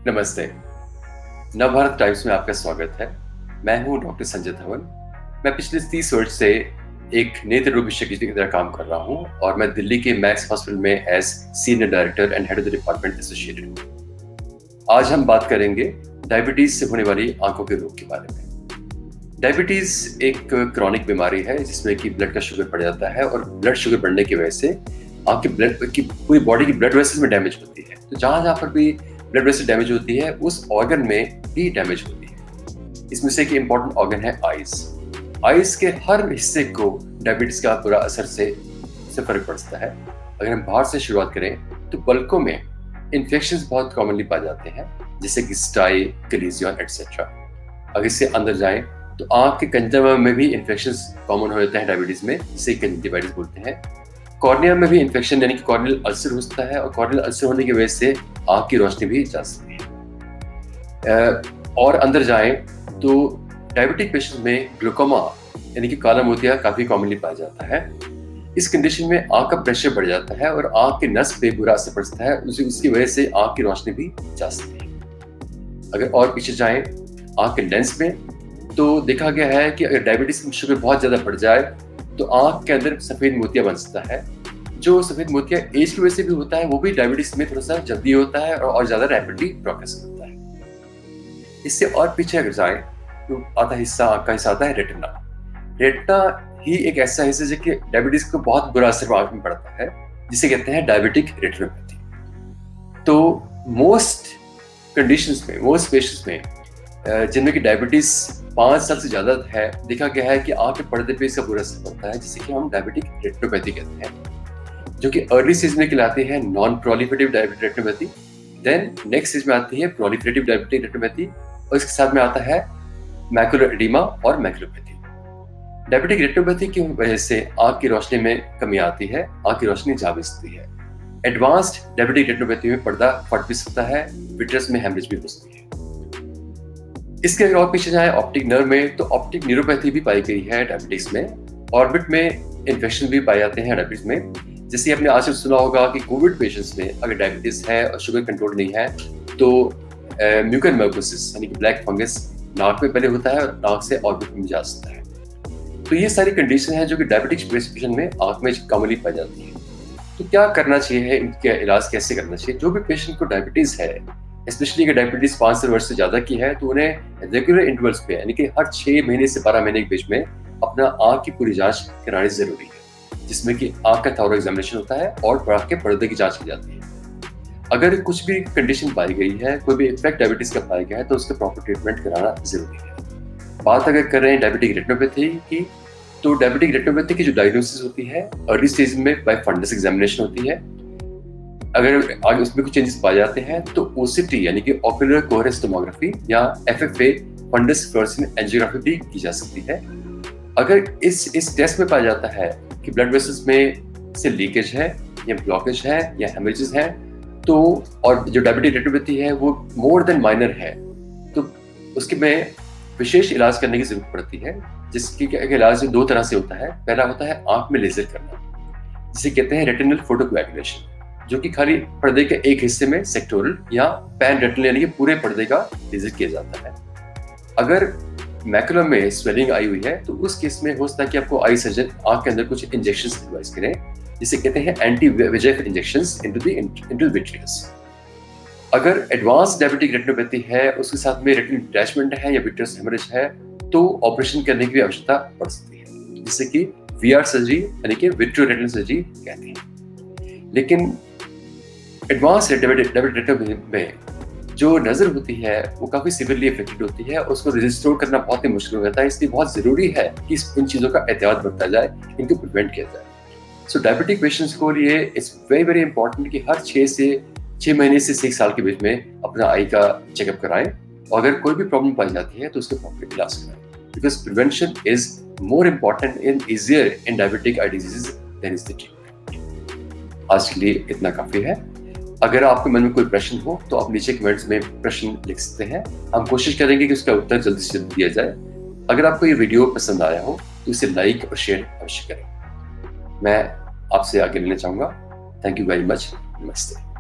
नमस्ते। नवभारत टाइम्स में आपका स्वागत है। मैं हूं डॉक्टर संजय धवन। मैं पिछले 30 वर्ष से एक नेत्र रोग विशेषज्ञ की तरह काम कर रहा हूं और मैं दिल्ली के मैक्स हॉस्पिटल में as senior director and head of the department associated हूं। आज हम बात करेंगे डायबिटीज से होने वाली आंखों के रोग के बारे में। डायबिटीज एक क्रॉनिक बीमारी है जिसमें कि ब्लड का शुगर बढ़ जाता है और ब्लड शुगर बढ़ने की वजह से आपके ब्लड की पूरी बॉडी की ब्लड वेसल्स में डैमेज होती है। तो जहां पर भी ब्लड वेसल डैमेज होती है उस ऑर्गन में भी डैमेज होती है। इसमें से एक इम्पॉर्टेंट ऑर्गन है आइज। आइज के हर हिस्से को डायबिटीज का पूरा असर से फर्क पड़ता है। अगर हम बाहर से शुरुआत करें तो पलकों में इन्फेक्शंस बहुत कॉमनली पाए जाते हैं जैसे कि स्टाई, कलीजियन एटसेट्रा। अगर इससे अंदर जाएं तो आंख के कंजक्टिवा में भी इन्फेक्शंस कॉमन हो जाते हैं डायबिटीज में, जिसे कंजक्टिवाइटिस बोलते हैं। कॉर्निया में भी इन्फेक्शन यानी कि कॉर्नियल अल्सर होता है और कॉर्नियल अल्सर होने की वजह से आंख की रोशनी भी जा सकती है। और अंदर जाएं तो डायबिटिक पेशेंट में ग्लूकोमा यानी कि काला मोतिया काफी कॉमनली पाया जाता है। इस कंडीशन में आंख का प्रेशर बढ़ जाता है और आंख के नस पे बुरा असर पड़ता है, उसकी वजह से आंख की रोशनी भी जा सकती है। अगर और पीछे जाएं आंख के लेंस में तो देखा गया है कि अगर डायबिटीज शुगर बहुत ज्यादा बढ़ जाए तो आंख के अंदर सफेद मोतिया बन सकता है। जो सफेद मोतिया एज की वजह से भी होता है वो भी डायबिटीज में थोड़ा सा जल्दी होता है और ज्यादा रैपिडली प्रोग्रेस करता है। इससे और पीछे अगर जाए तो आधा हिस्सा आंख का हिस्सा आता है रेटिना। रेटिना ही एक ऐसा हिस्सा जो कि डायबिटीज को बहुत बुरा असर आंख में पड़ता है, जिसे कहते हैं डायबिटिक रेटिनोपैथी। तो मोस्ट कंडीशंस में, मोस्ट पेशेंट्स में जिनमें कि डायबिटीज 5 साल से ज्यादा है, देखा गया है कि आंख के पर्दे पे इसका बुरा असर पड़ता है, जिसे कि हम डायबिटिक रेटिनोपैथी कहते हैं, जो कि अर्ली स्टेज में कहलाती है non proliferative diabetic retinopathy. Then next stage में आती है प्रोलिफरेटिव डायबिटिक रेटिनोपैथी और इसके साथ में आता है मैकुलर एडिमा और मैकुलोपैथी। डायबिटिक रेटिनोपैथी की वजह से आंख की रोशनी में कमी आती है, आंख की रोशनी जा भी सकती है। एडवांस्ड डायबिटिक रेटिनोपैथी में पर्दा फट भी सकता है, विट्रस में हेमरेज भी हो सकती है। इसके अगर और पीछे जाए ऑप्टिक नर्व में तो ऑप्टिक न्यूरोपैथी भी पाई गई है डायबिटिक्स में। ऑर्बिट में इन्फेक्शन भी पाए जाते हैं डायबिटीज में। जैसे आपने आज से सुना होगा कि कोविड पेशेंट्स में अगर डायबिटीज है और शुगर कंट्रोल नहीं है तो म्यूकर माइकोसिस यानी कि ब्लैक फंगस नाक में पहले होता है और नाक से ऑर्बिट में जा सकता है। तो ये सारी कंडीशन है जो कि डायबिटिक्स पेशेंट में आंख में कॉमनली पाई जाती है। तो क्या करना चाहिए, इनका इलाज कैसे करना चाहिए? जो भी पेशेंट को डायबिटीज है, स्पेशली अगर डायबिटीज 5 वर्ष से ज्यादा की है, तो उन्हें रेगुलर इंटरवल्स पे यानी कि हर 6 महीने से 12 महीने के बीच में अपना आंख की पूरी जांच करानी जरूरी है, जिसमें कि आंख का थॉरो एग्जामिनेशन होता है और आंख के पर्दे की जांच की जाती है। अगर कुछ भी कंडीशन पाई गई है, कोई भी इफेक्ट डायबिटीज का पाया गया है, तो उसका प्रॉपर ट्रीटमेंट कराना जरूरी है। बात अगर कर रहे हैं डायबिटिक रेटिनोपैथी की, तो डायबिटिक रेटिनोपैथी की जो डायग्नोसिस होती है अर्ली स्टेज में बाय फंडस एग्जामिनेशन होती है। अगर आगे उसमें कुछ चेंजेस पाए जाते हैं तो ओसीटी यानी कि ऑक्यूलर कोहेरेंस टोमोग्राफी या एफएफए फंडस फ्लोरेसेंट एंजियोग्राफी भी की जा सकती है। अगर इस टेस्ट में पाया जाता है कि ब्लड वेसल्स में से लीकेज है या ब्लॉकेज है या हेमरेजेस है, तो और जो डायबिटिक रेटिनोपैथी है वो मोर देन माइनर है, तो उसके में विशेष इलाज करने की जरूरत पड़ती है, जिसकी इलाज 2 तरह से होता है। पहला होता है आंख में लेजर करना, जिसे कहते हैं रेटिनल फोटोकोएगुलेशन, जो कि खाली पर्दे के एक हिस्से में सेक्टोरल या पैन रेटिनल यानी कि पूरे पर्दे का लेजर किया जाता है। अगर मैकुलम में स्वेलिंग आई हुई है तो उस केस में हो सकता है कि आपको आई सर्जन आंख के अंदर कुछ इंजेक्शंस एडवाइस करें, जिसे कहते हैं anti VEGF injections into vitreous. अगर एडवांस डायबिटिक रेटिनोपैथी है, उसके साथ में रेटिनल डिटैचमेंट है या विट्रियस हेमरेज है, तो ऑपरेशन करने की भी आवश्यकता पड़ सकती है, जिससे कि VR सर्जरी यानी कि विट्रियोरेटिनल सर्जरी कहते हैं। लेकिन एडवांस डायबिटिक रेटिनोपैथी में जो नजर होती है वो काफी सिवियरली अफेक्टेड होती है, उसको रिस्टोर करना बहुत ही मुश्किल हो जाता है। इसलिए बहुत जरूरी है कि इन चीजों का एहतियात बरता जाए, इनको प्रिवेंट किया जाए। सो डायबिटिक पेशेंट्स को लिए इट्स वेरी वेरी इंपॉर्टेंट कि हर 6 महीने से 1 साल के बीच में अपना आई का चेकअप कराएं, और अगर कोई भी प्रॉब्लम पाई जाती है तो उसके प्रॉपर इलाज कराएं, because prevention is more important and easier in diabetic eye diseases than is the treatment. आज के लिए इतना काफी है। अगर आपके मन में कोई प्रश्न हो तो आप नीचे कमेंट्स में प्रश्न लिख सकते हैं, हम कोशिश करेंगे कि उसका उत्तर जल्दी से जल्दी दिया जाए। अगर आपको ये वीडियो पसंद आया हो तो इसे लाइक और शेयर अवश्य करें। मैं आपसे आगे लेना चाहूंगा। Thank you very much. नमस्ते।